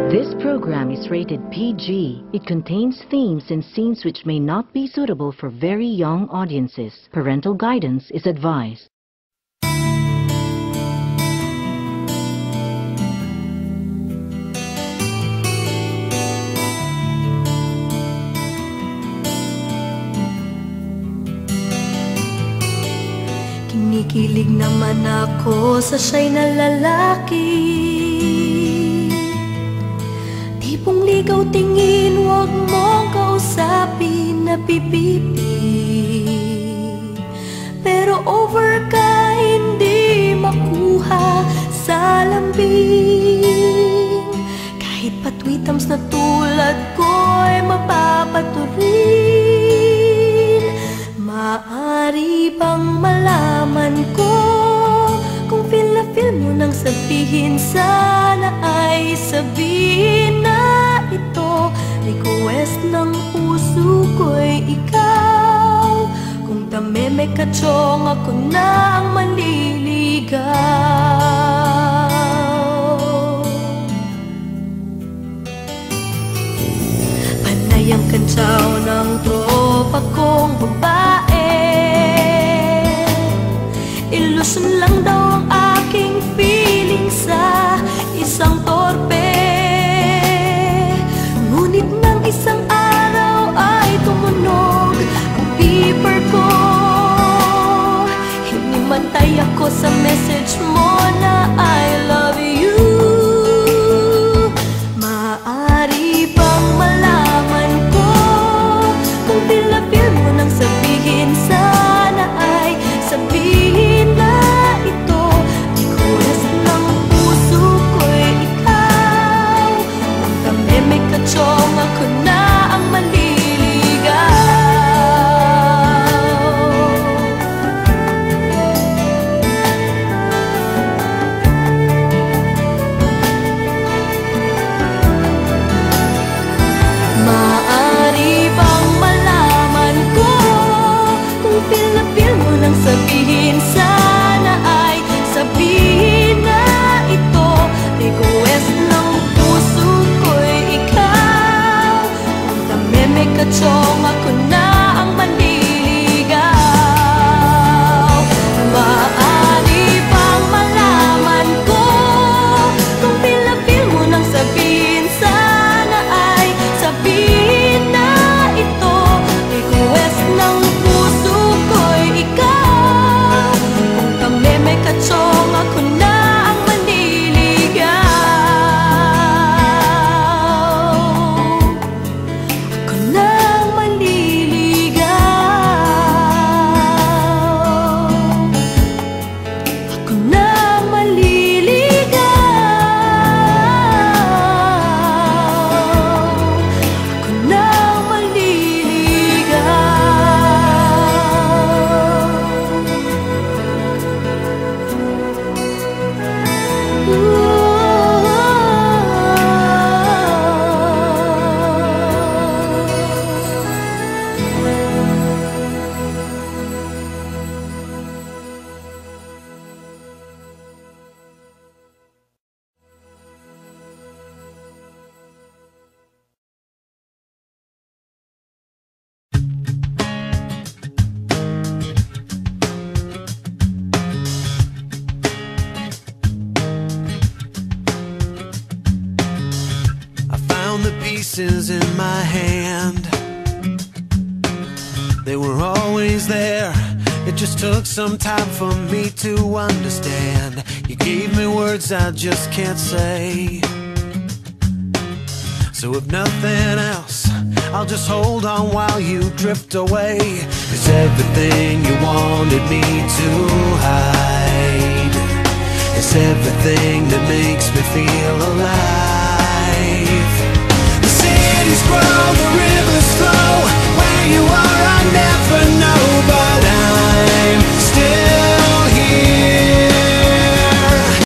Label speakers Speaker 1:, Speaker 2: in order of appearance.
Speaker 1: This program is rated PG. It contains themes and scenes which may not be suitable for very young audiences. Parental guidance is advised.
Speaker 2: Kinikilig naman ako sa siya'y na lalaki. Tipong ligaw tingin, huwag mong kausapin na pipipi. Pero over ka, hindi makuha sa lambing. Kahit patwitams na tulad ko'y mapapaturin. Maaari bang malaman ko kung feel na feel mo nang sabihin? Sana ay sabihin na ito. Request ng puso ko'y ikaw. Kung tameme ka chong, ako na ang manliligaw. Panay ang kantsaw ng tropa kong babae. Ilusyon lang daw ang aking feeling sa isang torpe. Ngunit ng isang araw ay tumunog ang beeper ko. Hinimatay ako sa message mo na I love you. Maaari bang malaman ko kung feel na feel mo nang sabihin? Sana ay sabihin na ito. Request ng puso ko'y ikaw. Kung tameme ka chong, ako na ang manliligaw. Maaari bang malaman ko kung feel na feel mo nang sabihin? Sana ay sabihin na ito. Request ng puso ko'y ikaw. Kung tameme ka chong, ako na ang manliligaw. Maaari bang malaman ko kung feel na feel mo nang sabihin? Sana ay sabihin na ito. Request ng puso ko'y ikaw. Kung tameme ka chong, ako na ang manliligaw. Ako na ang manliligaw. Ako na ang manliligaw. Ako na ang
Speaker 3: I found the pieces in my hand. They were always there. It just took some time for me to understand. You gave me words I just can't say. So if nothing else, I'll just hold on while you drift away. 'Cause everything you wanted me to hide is everything that makes me feel alive.